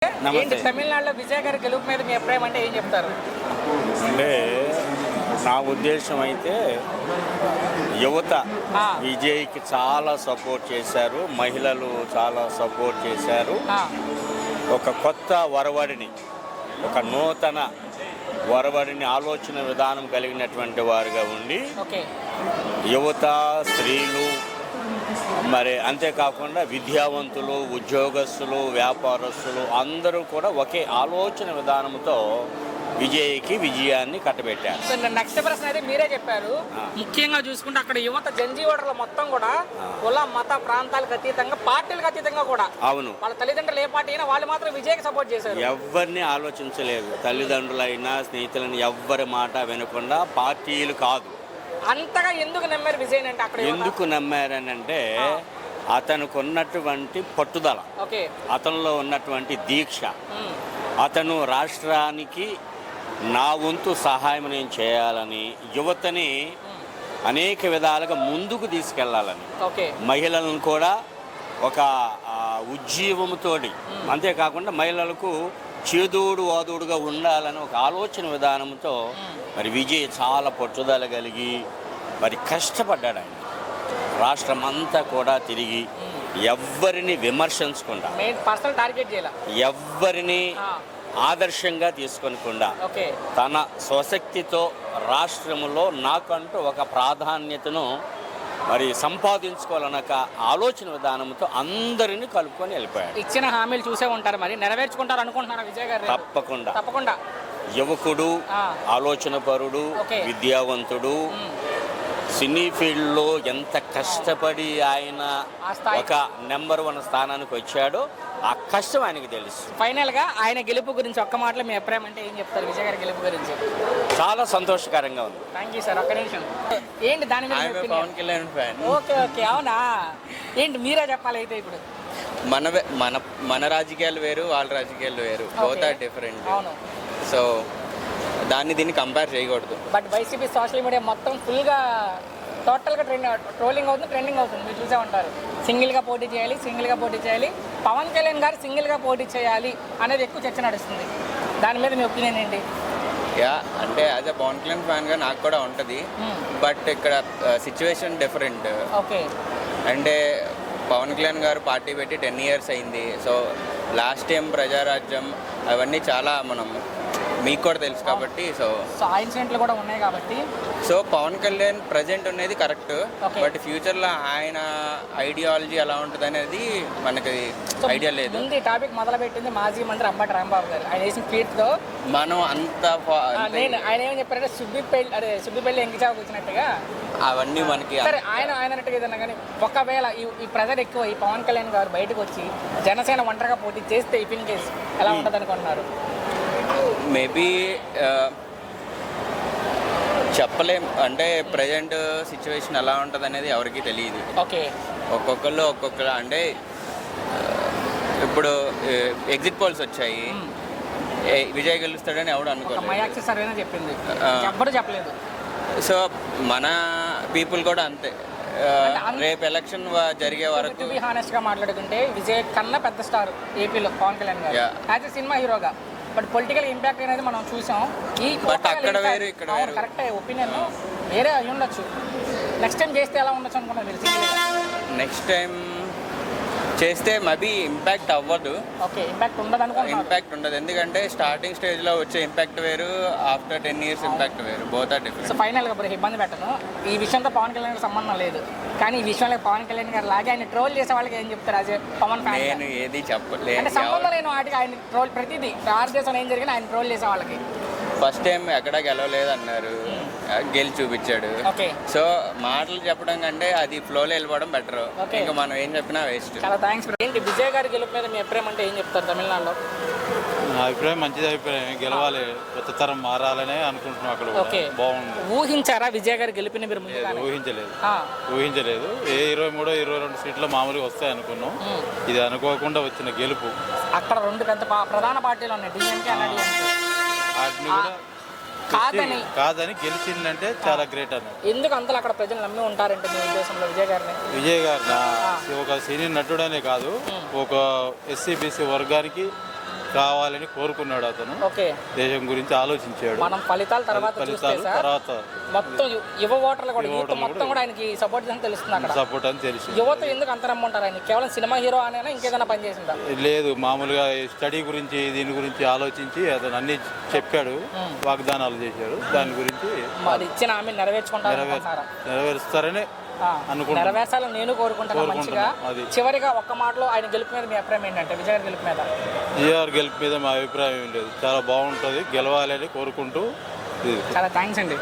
ఏంటి తమిళనాడులో విజయ్ గారి గెలుపు మీద మీ అభిప్రాయం అంటే ఏం చెప్తారు? అంటే నా ఉద్దేశం అయితే యువత విజయ్కి చాలా సపోర్ట్ చేశారు, మహిళలు చాలా సపోర్ట్ చేశారు. ఒక కొత్త వరవడిని, ఒక నూతన వరవడిని ఆలోచన విధానం కలిగినటువంటి వారుగా ఉండి యువత, స్త్రీలు, మరి అంతేకాకుండా విద్యావంతులు, ఉద్యోగస్తులు, వ్యాపారస్తులు అందరూ కూడా ఒకే ఆలోచన విధానంతో విజయ్కి విజయాన్ని కట్టబెట్టారు. నెక్స్ట్ ప్రశ్న అయితే మీరే చెప్పారు. ముఖ్యంగా చూసుకుంటే అక్కడ యువత జంజీ ఓటర్లు మొత్తం కూడా కుల మత ప్రాంతాలకు అతీతంగా, పార్టీలకు అతీతంగా కూడా అవును, వాళ్ళ తల్లిదండ్రులు ఏ పార్టీ అయినా వాళ్ళు మాత్రం విజయ్కి సపోర్ట్ చేశారు. ఎవరిని ఆలోచించలేదు, తల్లిదండ్రులైనా స్నేహితులని ఎవ్వరి మాట వినకుండా పార్టీలు కాదు. అంతగా ఎందుకు నమ్మారు విజయ్ అంటే? అక్కడ ఎందుకు నమ్మారని అంటే అతనికి ఉన్నటువంటి పట్టుదల, అతనిలో ఉన్నటువంటి దీక్ష, అతను రాష్ట్రానికి నా వంతు సహాయం నేను చేయాలని, యువతని అనేక విధాలుగా ముందుకు తీసుకెళ్లాలని, మహిళలను కూడా ఒక ఉజ్జీవంతో, అంతేకాకుండా మహిళలకు చేదోడు వాదోడుగా ఉండాలని ఒక ఆలోచన విధానంతో మరి విజయ్ చాలా పట్టుదల కలిగి మరి కష్టపడ్డాడు. ఆయన రాష్ట్రం అంతా కూడా తిరిగి ఎవ్వరిని విమర్శించకుండా, ఎవ్వరిని ఆదర్శంగా తీసుకొనకుండా తన స్వశక్తితో రాష్ట్రంలో నాకంటూ ఒక ప్రాధాన్యతను మరి సంపాదించుకోవాలన్న ఆలోచన విధానంతో అందరినీ కలుపుకొని వెళ్ళిపోయాడు. ఇచ్చిన హామీలు చూసే ఉంటారు, మరి నెరవేర్చుకుంటారు అనుకుంటున్నారా విజయ్ గారు? తప్పకుండా. యువకుడు, ఆలోచన పరుడు, విద్యావంతుడు, సినీ ఫీల్డ్లో ఎంత కష్టపడి ఆయన ఒక నెంబర్ 1 స్థానానికి వచ్చాడో ఆ కష్టం ఆయనకి తెలుసు. ఫైనల్ గా ఆయన గెలుపు గురించి ఒక్క మాటలో మీ అభిప్రాయం అంటే ఏం చెప్తారు? విజయ్ గారి గెలుపు గురించి చాలా సంతోషకరంగా ఉంది. Thank you sir. ఒక్క నిమిషం, ఏంటి దాని మీద? పవన్ కళ్యాణ్ ఫ్యాన్. ఓకే, అవునా? ఏంటి మీరే చెప్పాలి అయితే. ఇప్పుడు మన రాజకీయాలు వేరు, వాళ్ళ రాజకీయాలు వేరు, బోత్ ఆర్ డిఫరెంట్. అవును. సో దీన్ని కంపేర్ చేయకూడదు. బట్ వైసీపీ సోషల్ మీడియా మొత్తం ఫుల్గా టోటల్గా ట్రోలింగ్ అవుతుంది, ట్రెండింగ్ అవుతుంది. మీరు చూసే ఉంటారు. సింగిల్గా పోటీ చేయాలి, పవన్ కళ్యాణ్ గారు సింగిల్గా పోటీ చేయాలి అనేది ఎక్కువ చర్చ నడుస్తుంది. దాని మీద మీ ఒపీనియన్ ఏంటి? అంటే యాజ్ అ పవన్ కళ్యాణ్ ఫ్యాన్గా నాకు కూడా ఉంటుంది. బట్ ఇక్కడ సిచ్యువేషన్ డిఫరెంట్. అంటే పవన్ కళ్యాణ్ గారు పార్టీ పెట్టి 10 years అయింది. సో లాస్ట్ టైం ప్రజారాజ్యం అవన్నీ చాలా మీకు కూడా తెలుసు కాబట్టి, సో ఆ ఇన్సిడెంట్లు కూడా ఉన్నాయి కాబట్టి, సో పవన్ కళ్యాణ్ ప్రజెంట్ ఉన్నది కరెక్ట్. బట్ ఫ్యూచర్లో ఆయన ఐడియాలజీ ఎలా ఉంటుంది అనేది మనకి ఐడియా లేదు. ముందు ఈ టాపిక్ మొదలుపెట్టింది మాజీ మంత్రి అంబటి రాంబాబు గారు. ఆయన వేసిన ట్వీట్తో మనం ఆయన ఏమని చెప్పారంటే సుబ్బిపల్లి ఎంగిచావుకు వచ్చినట్టుగా అవన్నీ మనకి ఆయన అన్నట్టుగా ఏదన్నా. కానీ ఒకవేళ ఈ ప్రెజర్ ఎక్కువ ఈ పవన్ కళ్యాణ్ గారు బయటకు వచ్చి జనసేన ఒంటరిగా పోటీ చేస్తే ఇన్ కేస్ ఎలా ఉంటుంది అనుకుంటున్నారు? మేబీ చెప్పలేం. అంటే ప్రజెంట్ సిచ్యువేషన్ ఎలా ఉంటుంది అనేది ఎవరికి తెలియదు. ఒక్కొక్కరు అంటే ఇప్పుడు ఎగ్జిట్ పోల్స్ వచ్చాయి, విజయ్ గెలుస్తాడని ఎవడు అనుకోలేదు, చెప్పింది ఎవరు చెప్పలేదు. సో మన పీపుల్ కూడా అంతే. రేపు ఎలక్షన్ జరిగే వరకు హానెస్ట్ గా మాట్లాడుకుంటే విజయ్ కన్నా పెద్ద స్టార్ ఏపీలో పవన్ కళ్యాణ్ గారు యాజ్ ఎ సినిమా హీరోగా. బట్ పొలిటికల్ ఇంపాక్ట్ అనేది మనం చూసాం. అక్కడ వేరు, ఇక్కడ వేరు. కరెక్ట్ ఒపీనియన్ వేరే అయి ఉండొచ్చు. నెక్స్ట్ టైం చేస్తే ఎలా ఉండొచ్చు అనుకుంటున్నారు? నెక్స్ట్ టైం చేస్తే మేబీ ఇంపాక్ట్ అవ్వదు. ఇంపాక్ట్ ఉండదు. ఎందుకంటే స్టార్టింగ్ స్టేజ్లో వచ్చే ఇంపాక్ట్ వేరు, ఆఫ్టర్ 10 years ఇంపాక్ట్ వేరు. Both are different. సో ఫైనల్గా ఇబ్బంది పెట్టను. ఈ విషయంతో పవన్ కళ్యాణ్ గారికి సంబంధం లేదు, కానీ ఈ విషయంలో పవన్ కళ్యాణ్ గారు లాగే ఆయన ట్రోల్ చేసే వాళ్ళకి ఏం చెప్తారు? అదే పవన్ ఫ్యాన్ నేను ఏది చెప్పలేదు. అంటే సంబంధం లేని వాటికి ఆయన ట్రోల్, ప్రతిదీ భారతదేశంలో ఏం జరిగినా ఆయన ట్రోల్ చేసే వాళ్ళకి. ఫస్ట్ టైం ఎక్కడ గెలవలేదు అన్నారు, గెలిచి చూపించాడు. సో మాటలు చెప్పడం కంటే అది ఫ్లోలో వెళ్ళిపోవడం బెటర్. ఇంకా మనం ఏం చెప్పినా వేస్ట్. చాలా థ్యాంక్స్. ఏంటి విజయ్ గారి గెలుపు మీద మీ అభిప్రాయం అంటే ఏం చెప్తారు? తమిళనాడులో నా అభిప్రాయం మంచిది అభిప్రాయం. గెలవాలి, కొత్త తరం మారాలనే అనుకుంటున్నాం. అక్కడ బాగుంది. ఊహించారా విజయ్ గారి గెలుపుని మీరు? ఊహించలేదు. ఏ 23, 22 సీట్లు మామూలుగా వస్తాయి అనుకున్నాం. ఇది అనుకోకుండా వచ్చిన గెలుపు. అక్కడ 2 పెద్ద ప్రధాన పార్టీలు ఉన్నాయి, డిఎంకే అన్న డిఎంకే. వాటిని కూడా కాదని గెలిచిందంటే చాలా గ్రేట్ అన్న. ఎందుకు అంతలో అక్కడ ప్రజలు నమ్మి ఉంటారంటే మీ ఉద్దేశంలో విజయ్ గారిని? ఒక సీనియర్ నటుడనే కాదు, ఒక ఎస్సీ బీసీ వర్గానికి కావాలని కోరుకున్నాడు అతను. ఓకే, దేశం గురించి ఆలోచించాడు. మనం ఫలితాల తర్వాత చూస్తే ఫలితాలు సార్ తర్వాత మొత్తం యువ ఓటర్లు కూడా యూత్ మొత్తం కూడా ఆయనకి సపోర్ట్ చేసి తెలుస్తుంది అక్కడ. సపోర్ట్ అని తెలిసి యువత ఎందుకు అంత నమ్ముంటారు ఆయన? కేవలం సినిమా హీరో అనేనా ఇంకేదైనా పని చేసిందా? లేదు, మామూలుగా స్టడీ గురించి దీని గురించి ఆలోచించి అతను అన్ని చెప్పాడు, వాగ్దానాలు చేశాడు. దాని గురించి మరి ఇచ్చిన హామీ నెరవేర్చుకుంటారు నెరవేరుస్తారని అనుకుంటున్నాను. నెరవేర్చాలని నేను కోరుకుంటున్నాను మంచిగా. అది చివరిగా ఒక్క మాటలో ఆయన గెలుపు మీద మీ అభిప్రాయం ఏంటంటే, విజయ్ గారి గెలుపు మీద? జిఆర్ గెలుపు మీద మా అభిప్రాయం ఏం లేదు, చాలా బాగుంటుంది, గెలవాలని కోరుకుంటూ. చాలా థ్యాంక్స్ అండి.